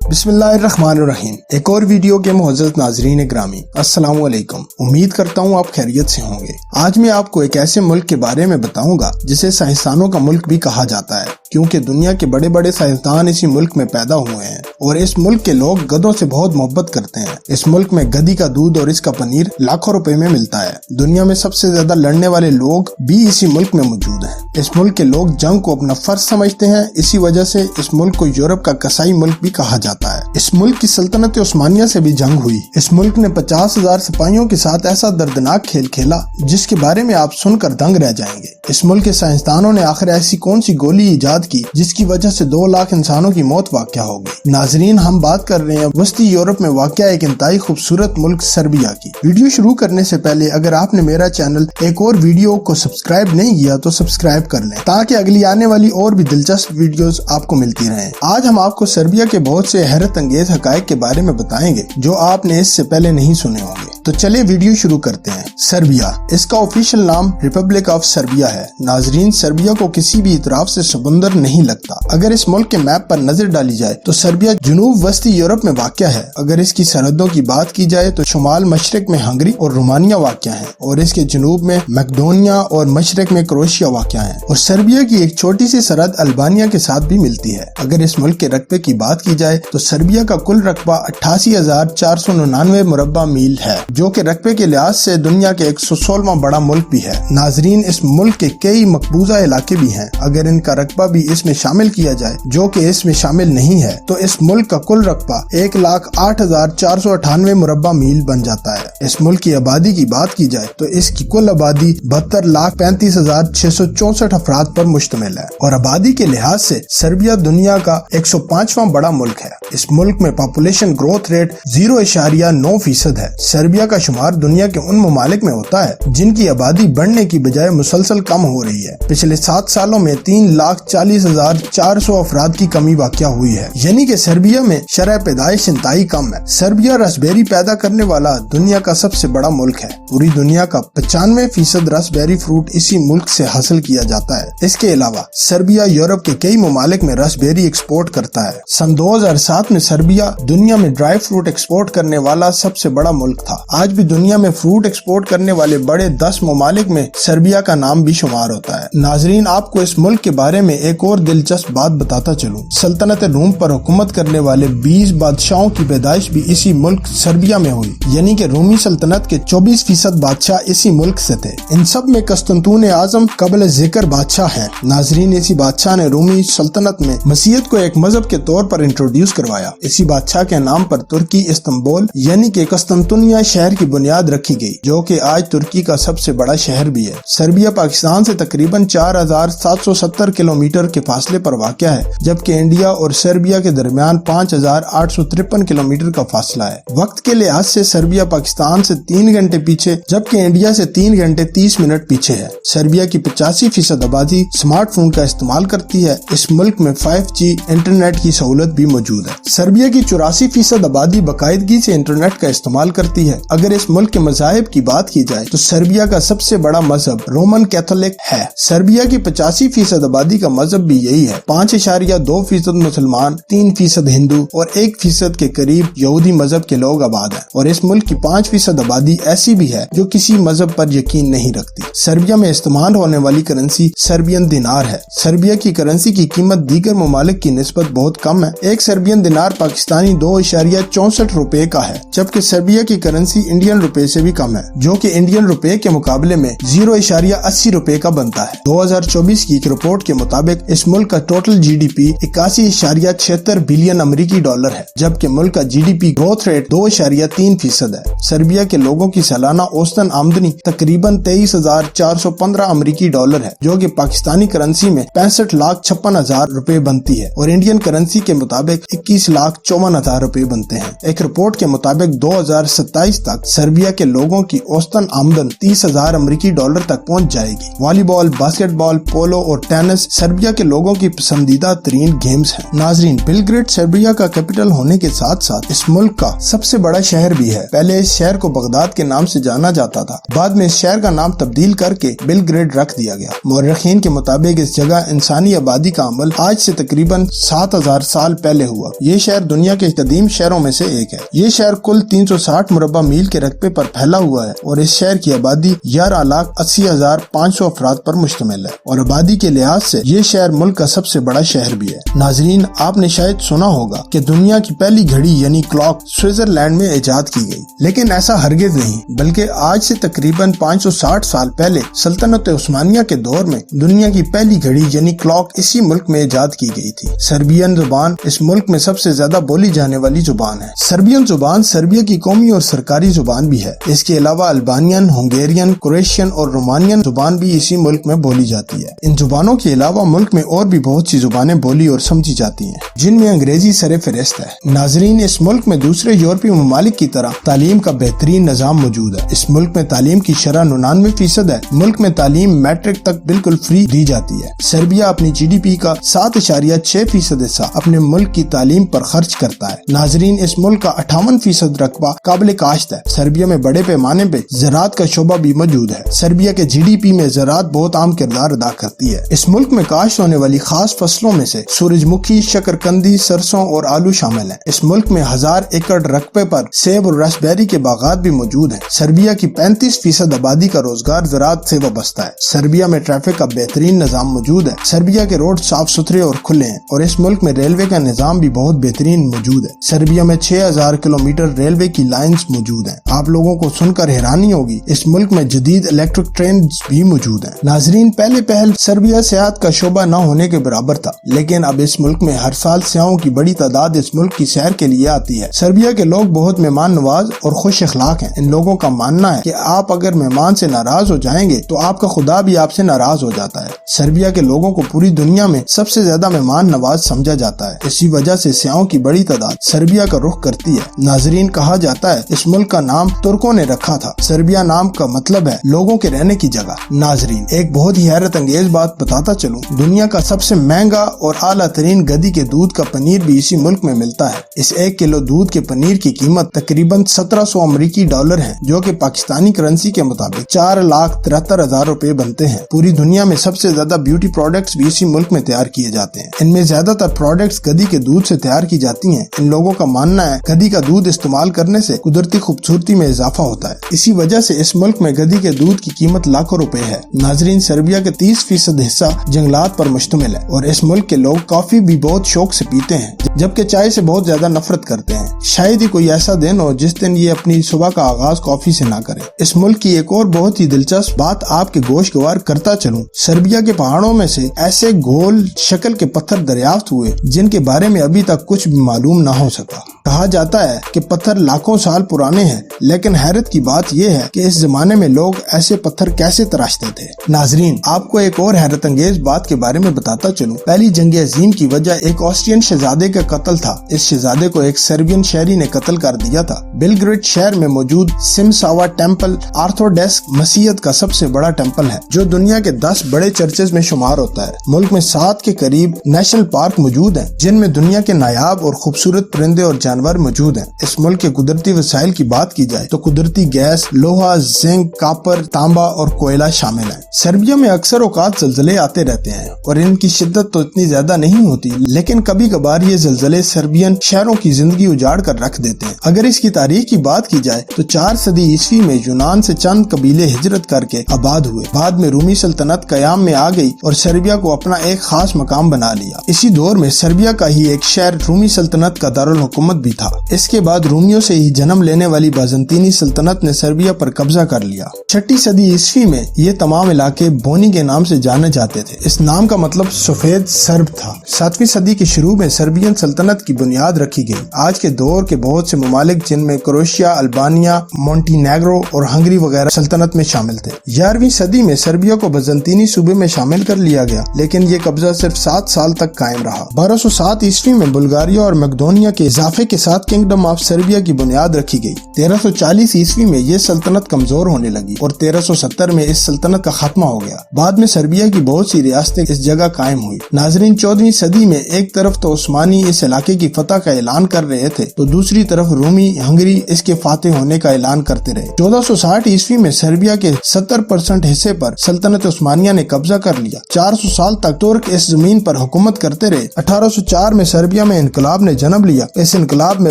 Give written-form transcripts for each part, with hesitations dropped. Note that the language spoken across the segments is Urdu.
بسم اللہ الرحمن الرحیم۔ ایک اور ویڈیو کے معزز ناظرین گرامی، السلام علیکم۔ امید کرتا ہوں آپ خیریت سے ہوں گے۔ آج میں آپ کو ایک ایسے ملک کے بارے میں بتاؤں گا جسے سائنسدانوں کا ملک بھی کہا جاتا ہے، کیونکہ دنیا کے بڑے بڑے سائنسدان اسی ملک میں پیدا ہوئے ہیں اور اس ملک کے لوگ گدھوں سے بہت محبت کرتے ہیں۔ اس ملک میں گدھی کا دودھ اور اس کا پنیر لاکھوں روپے میں ملتا ہے۔ دنیا میں سب سے زیادہ لڑنے والے لوگ بھی اسی ملک میں موجود ہیں۔ اس ملک کے لوگ جنگ کو اپنا فرض سمجھتے ہیں، اسی وجہ سے اس ملک کو یورپ کا کسائی ملک بھی کہا جاتا ہے۔ اس ملک کی سلطنت عثمانیہ سے بھی جنگ ہوئی۔ اس ملک نے 50,000 سپاہیوں کے ساتھ ایسا دردناک کھیل کھیلا جس کے بارے میں آپ سن کر دنگ رہ جائیں گے۔ اس ملک کے سائنسدانوں نے آخر ایسی کون سی گولی ایجاد کی جس کی وجہ سے 2 لاکھ انسانوں کی موت واقع ہو گئی۔ ناظرین، ہم بات کر رہے ہیں وسطی یورپ میں واقع ایک انتہائی خوبصورت ملک سربیا کی۔ ویڈیو شروع کرنے سے پہلے اگر آپ نے میرا چینل ایک اور ویڈیو کو سبسکرائب نہیں کیا تو سبسکرائب کر لیں تاکہ اگلی آنے والی اور بھی دلچسپ ویڈیوز آپ کو ملتی رہیں۔ آج ہم آپ کو سربیا کے بہت سے حیرت انگیز حقائق کے بارے میں بتائیں گے جو آپ نے اس سے پہلے نہیں سنے ہوں گے۔ تو چلے ویڈیو شروع کرتے ہیں۔ سربیا، اس کا آفیشیل نام ریپبلک آف سربیا ہے۔ ناظرین، سربیا کو کسی بھی اطراف سے سمندر نہیں لگتا۔ اگر اس ملک کے میپ پر نظر ڈالی جائے تو سربیا جنوب وسطی یورپ میں واقع ہے۔ اگر اس کی سرحدوں کی بات کی جائے تو شمال مشرق میں ہنگری اور رومانیہ واقع ہیں اور اس کے جنوب میں میکڈونیا اور مشرق میں کروشیا واقع ہیں، اور سربیا کی ایک چھوٹی سی سرحد البانیہ کے ساتھ بھی ملتی ہے۔ اگر اس ملک کے رقبے کی بات کی جائے تو سربیا کا کل رقبہ 88,499 مربع میل ہے، جو کہ رقبے کے لحاظ سے دنیا کے 116واں بڑا ملک بھی ہے۔ ناظرین، اس ملک کے کئی مقبوضہ علاقے بھی ہیں۔ اگر ان کا رقبہ بھی اس میں شامل کیا جائے، جو کہ اس میں شامل نہیں ہے، تو اس ملک کا کل رقبہ 1,08,498 مربع میل بن جاتا ہے۔ اس ملک کی آبادی کی بات کی جائے تو اس کی کل آبادی 72,35,664 افراد پر مشتمل ہے، اور آبادی کے لحاظ سے سربیا دنیا کا 105واں بڑا ملک ہے۔ اس ملک میں پاپولیشن گروتھ ریٹ 0.9% ہے۔ سربیا کا شمار دنیا کے ان ممالک میں ہوتا ہے جن کی آبادی بڑھنے کی بجائے مسلسل کم ہو رہی ہے۔ پچھلے 7 سالوں میں 3,40,400 افراد کی کمی واقع ہوئی ہے، یعنی کہ سربیا میں شرح پیدائش انتہائی کم ہے۔ سربیا راسبیری پیدا کرنے والا دنیا کا سب سے بڑا ملک ہے۔ پوری دنیا کا 95% راسبیری فروٹ اسی ملک سے حاصل کیا جاتا ہے۔ اس کے علاوہ سربیا یورپ کے کئی ممالک میں راسبیری ایکسپورٹ کرتا ہے۔ سن 2007 میں سربیا دنیا میں ڈرائی فروٹ ایکسپورٹ کرنے والا سب سے بڑا ملک تھا۔ آج بھی دنیا میں فروٹ ایکسپورٹ کرنے والے بڑے 10 ممالک میں سربیا کا نام بھی شمار ہوتا ہے۔ ناظرین، آپ کو اس ملک کے بارے میں ایک اور دلچسپ بات بتاتا چلوں۔ سلطنت روم پر حکومت کرنے والے 20 بادشاہوں کی پیدائش بھی اسی ملک سربیا میں ہوئی، یعنی کہ رومی سلطنت کے 24% بادشاہ اسی ملک سے تھے۔ ان سب میں قسطنطین اعظم قابل ذکر بادشاہ ہے۔ ناظرین، اسی بادشاہ نے رومی سلطنت میں مسیحیت کو ایک مذہب کے طور پر انٹروڈیوس کروایا۔ اسی بادشاہ کے نام پر ترکی استنبول یعنی کہ قسطنطنیہ شہر کی بنیاد رکھی گئی، جو کہ آج ترکی کا سب سے بڑا شہر بھی ہے۔ سربیا پاکستان سے تقریباً 4,770 کلومیٹر کے فاصلے پر واقع ہے، جبکہ انڈیا اور سربیا کے درمیان 5,853 کلومیٹر کا فاصلہ ہے۔ وقت کے لحاظ سے سربیا پاکستان سے 3 گھنٹے پیچھے جبکہ انڈیا سے 3 گھنٹے 30 منٹ پیچھے ہے۔ سربیا کی 85% آبادی اسمارٹ فون کا استعمال کرتی ہے۔ اس ملک میں 5G انٹرنیٹ کی سہولت بھی موجود ہے۔ سربیا کی 84% آبادی باقاعدگی سے انٹرنیٹ کا استعمال کرتی ہے۔ اگر اس ملک کے مذاہب کی بات کی جائے تو سربیا کا سب سے بڑا مذہب رومن کیتھولک ہے۔ سربیا کی 85% آبادی کا مذہب بھی یہی ہے۔ 5.2% مسلمان، 3% ہندو اور 1% کے قریب یہودی مذہب کے لوگ آباد ہیں، اور اس ملک کی 5% آبادی ایسی بھی ہے جو کسی مذہب پر یقین نہیں رکھتی۔ سربیا میں استعمال ہونے والی کرنسی سربین دینار ہے۔ سربیا کی کرنسی کی قیمت دیگر ممالک کی نسبت بہت کم ہے۔ ایک سربین دینار پاکستانی 2.64 روپے کا ہے، جبکہ سربیا کی کرنسی انڈین روپے سے بھی کم ہے، جو کہ انڈین روپے کے مقابلے میں 0.80 روپے کا بنتا ہے۔ 2024 کی ایک رپورٹ کے مطابق اس ملک کا ٹوٹل GDP 81.76 بلین امریکی ڈالر ہے، جبکہ ملک کا GDP گروتھ ریٹ 2.3% ہے۔ سربیا کے لوگوں کی سالانہ اوسطن آمدنی تقریباً 23,415 امریکی ڈالر ہے، جو کہ پاکستانی کرنسی میں 65,56,000 روپے بنتی ہے، اور انڈین کرنسی کے مطابق 21,54,000 روپے بنتے ہیں۔ ایک رپورٹ کے مطابق 2027 تک سربیا کے لوگوں کی اوسطن آمدن 30,000 امریکی ڈالر تک پہنچ جائے گی۔ والی بال، باسکٹ بال، پولو اور ٹینس سربیا کے لوگوں کی پسندیدہ ترین گیمز ہیں۔ ناظرین، بیلگریڈ سربیا کا کیپٹل ہونے کے ساتھ ساتھ اس ملک کا سب سے بڑا شہر بھی ہے۔ پہلے اس شہر کو بغداد کے نام سے جانا جاتا تھا، بعد میں اس شہر کا نام تبدیل کر کے بیلگریڈ رکھ دیا گیا۔ مورخین کے مطابق اس جگہ انسانی آبادی کا عمل آج سے تقریباً 7,000 سال پہلے ہوا۔ یہ شہر دنیا کے قدیم شہروں میں سے ایک ہے۔ یہ شہر کل 360 مربع میل کے رقبے پر پھیلا ہوا ہے اور اس شہر کی آبادی 11,80,500 افراد پر مشتمل ہے اور آبادی کے لحاظ سے یہ شہر ملک کا سب سے بڑا شہر بھی ہے۔ ناظرین، آپ نے شاید سنا ہوگا کہ دنیا کی پہلی گھڑی یعنی کلاک سوئٹزرلینڈ میں ایجاد کی گئی، لیکن ایسا ہرگز نہیں، بلکہ آج سے تقریباً 560 سال پہلے سلطنت عثمانیہ کے دور میں دنیا کی پہلی گھڑی یعنی کلاک اسی ملک میں ایجاد کی گئی تھی۔ سربین زبان اس ملک میں سب سے زیادہ بولی جانے والی زبان ہے۔ سربین زبان سربیا کی قومی اور سرکاری زبان بھی ہے۔ اس کے علاوہ البانین، ہنگیرین، کرویشین اور رومانین زبان بھی اسی ملک میں بولی جاتی ہے۔ ان زبانوں کے علاوہ ملک میں اور بھی بہت سی زبانیں بولی اور سمجھی جاتی ہیں، جن میں انگریزی سر فہرست ہے۔ ناظرین، اس ملک میں دوسرے یورپی ممالک کی طرح تعلیم کا بہترین نظام موجود ہے۔ اس ملک میں تعلیم کی شرح 99% ہے۔ ملک میں تعلیم میٹرک تک بالکل فری دی جاتی ہے۔ سربیا اپنی جی ڈی پی کا 7.6% حصہ اپنے ملک کی تعلیم پر خرچ کرتا ہے۔ ناظرین، اس ملک کا 58% رقبہ قابل کاشت ہے۔ سربیا میں بڑے پیمانے پہ زراعت کا شعبہ بھی موجود ہے۔ سربیا کے جی ڈی پی میں زراعت بہت اہم کردار ادا کرتی ہے۔ اس ملک میں کاشت ہونے والی خاص فصلوں میں سے سورج مکھی، شکرکندی، سرسوں اور آلو شامل ہیں۔ اس ملک میں 1000 ایکڑ رقبے پر سیب اور راسبیری کے باغات بھی موجود ہیں۔ سربیا کی 35% آبادی کا روزگار زراعت سے وابستہ ہے۔ سربیا میں ٹریفک کا بہترین نظام موجود ہے۔ سربیا کے روڈ صاف ستھرے اور کھلے ہیں اور اس ملک میں ریلوے کا نظام بھی بہت بہترین موجود ہے۔ سربیا میں 6000 کلومیٹر ریلوے کی لائنز موجود ہیں۔ آپ لوگوں کو سن کر حیرانی ہوگی، اس ملک میں جدید الیکٹرک ٹرین بھی موجود ہیں۔ ناظرین، پہلے سربیا سیاحت کا شعبہ نہ ہونے کے برابر تھا، لیکن اب اس ملک میں ہر سال سیاحوں کی بڑی تعداد اس ملک کی سیر کے لیے آتی ہے۔ سربیا کے لوگ بہت مہمان نواز اور خوش اخلاق ہیں۔ ان لوگوں کا ماننا ہے کہ آپ اگر مہمان سے ناراض ہو جائیں گے تو آپ کا خدا بھی آپ سے ناراض ہو جاتا ہے۔ سربیا کے لوگوں کو پوری دنیا میں سب سے زیادہ مہمان نواز سمجھا جاتا ہے۔ اسی وجہ سے سیاحوں کی بڑی تعداد سربیا کا رخ کرتی ہے۔ ناظرین، کہا جاتا ہے اس ملک کا نام ترکوں نے رکھا تھا۔ سربیا نام کا مطلب ہے لوگوں کے رہنے کی جگہ۔ ناظرین، ایک بہت ہی حیرت انگیز بات بتاتا چلوں، دنیا کا سب سے مہنگا اور اعلیٰ ترین گدی کے دودھ کا پنیر بھی اسی ملک میں ملتا ہے۔ اس 1 کلو دودھ کے پنیر کی قیمت تقریباً 1700 امریکی ڈالر ہے، جو کہ پاکستانی کرنسی کے مطابق 4,73,000 روپے بنتے ہیں۔ پوری دنیا میں سب سے زیادہ بیوٹی پروڈکٹس بھی اسی ملک میں تیار کیے جاتے ہیں۔ ان میں زیادہ تر پروڈکٹس گدی کے دودھ سے تیار کی جاتی ہیں۔ ان لوگوں کا ماننا ہے گدی کا دودھ استعمال کرنے سے قدرتی خوبصورتی میں اضافہ ہوتا ہے۔ اسی وجہ سے اس ملک میں گدی کے دودھ کی قیمت لاکھوں روپے ہے۔ ناظرین، سربیا کے 30% حصہ جنگلات پر مشتمل ہے اور اس ملک کے لوگ کافی بھی بہت شوق سے پیتے ہیں، جبکہ چائے سے بہت زیادہ نفرت کرتے ہیں۔ شاید ہی کوئی ایسا دن ہو جس دن یہ اپنی صبح کا آغاز کافی سے نہ کرے۔ اس ملک کی ایک اور بہت ہی دلچسپ بات آپ کے گوش گوار کرتا چلوں، سربیا کے پہاڑوں میں سے ایسے گول شکل کے پتھر دریافت ہوئے جن کے بارے میں ابھی تک کچھ بھی معلوم نہ ہو سکا۔ کہا جاتا ہے کہ پتھر لاکھوں سال پرانے ہیں، لیکن حیرت کی بات یہ ہے کہ اس زمانے میں لوگ ایسے پتھر کیسے تراشتے تھے۔ ناظرین، آپ کو ایک اور حیرت انگیز بات کے بارے میں بتاتا چلوں، پہلی جنگ عظیم کی وجہ ایک آسٹرین شہزادے کا قتل تھا۔ اس شہزادے کو ایک سربین شہری نے قتل کر دیا تھا۔ بیلگریڈ شہر میں موجود سمساوا ٹیمپل آرتھوڈوکس مسیحیت کا سب سے بڑا ٹیمپل ہے، جو دنیا کے 10 بڑے چرچز میں شمار ہوتا ہے۔ ملک میں 7 کے قریب نیشنل پارک موجود ہیں، جن میں دنیا کے نایاب اور خوبصورت پرندے اور جانور موجود ہیں۔ اس ملک کے قدرتی وسائل کی بات کی جائے تو قدرتی گیس، لوہا، زنک، کاپر، تانبا اور کوئلہ شامل ہیں۔ سربیا میں اکثر اوقات زلزلے آتے رہتے ہیں اور ان کی شدت تو اتنی زیادہ نہیں ہوتی، لیکن کبھی کبھار یہ زلزلے سربین شہروں کی زندگی اجاڑ کر رکھ دیتے ہیں۔ اگر اس کی تاریخ کی بات کی جائے تو 4 صدی عیسوی میں یونان سے چند قبیلے ہجرت کر کے آباد ہوئے۔ بعد میں رومی سلطنت قیام میں آ گئی اور سربیا کو اپنا ایک خاص مقام بنا لیا۔ اسی دور میں سربیا کا ہی ایک شہر رومی سلطنت کا دارالحکومت بھی تھا۔ اس کے بعد رومیوں سے ہی جنم لینے والی بازنطینی سلطنت نے سربیا پر قبضہ کر لیا۔ 6 صدی عیسوی میں یہ تمام علاقے بونی کے نام سے جانے جاتے تھے۔ اس نام کا مطلب سفید سرب تھا۔ 7ویں صدی کے شروع میں سربین سلطنت کی بنیاد رکھی گئی۔ آج کے دور کے بہت سے ممالک جن میں کروشیا، البانیا، مونٹینیگرو اور ہنگری وغیرہ سلطنت میں شامل تھے۔ 11ویں صدی میں سربیا کو بازنطینی صوبے میں شامل کر لیا گیا، لیکن یہ قبضہ صرف 7 سال تک قائم رہا۔ 1207 عیسوی میں بلغاریہ اور مقدونیہ کے اضافے کے ساتھ کنگڈم آف سربیا کی بنیاد رکھی گئی۔ 1340 عیسوی میں یہ سلطنت کمزور ہونے لگی اور 1370 میں اس سلطنت کا خاتمہ ہو گیا۔ بعد میں سربیا کی بہت سی ریاستیں اس جگہ قائم ہوئی۔ ناظرین، 14ویں صدی میں ایک طرف تو عثمانی اس علاقے کی فتح کا اعلان کر رہے تھے تو دوسری طرف رومی ہنگری اس کے فاتح ہونے کا اعلان کرتے رہے۔ 1460 عیسوی میں سربیا کے 70% حصے پر سلطنت عثمانیہ نے قبضہ کر لیا۔ 400 سال تک ترک اس زمین پر حکومت کرتے رہے۔ 1804 میں سربیا میں انقلاب نے جنم لیا۔ اس انقلاب میں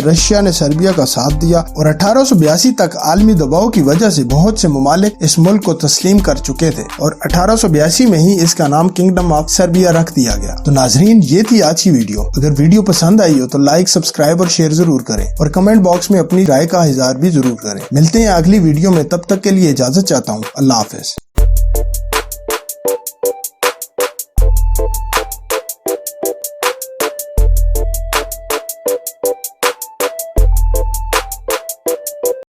رشیا نے سربیا کا ساتھ دیا اور 1882 تک عالمی دباؤ کی وجہ سے بہت سے ممالک اس ملک کو تسلیم کر چکے تھے اور 1882 میں ہی اس کا نام کنگڈم آف سربیا رکھ دیا گیا۔ تو ناظرین، یہ تھی آج کی ویڈیو۔ اگر ویڈیو پسند آئی ہو تو لائک، سبسکرائب اور شیئر ضرور کریں اور کمنٹ باکس میں اپنی رائے کا اظہار بھی ضرور کریں۔ ملتے ہیں اگلی ویڈیو میں، تب تک کے لیے اجازت چاہتا ہوں۔ اللہ حافظ۔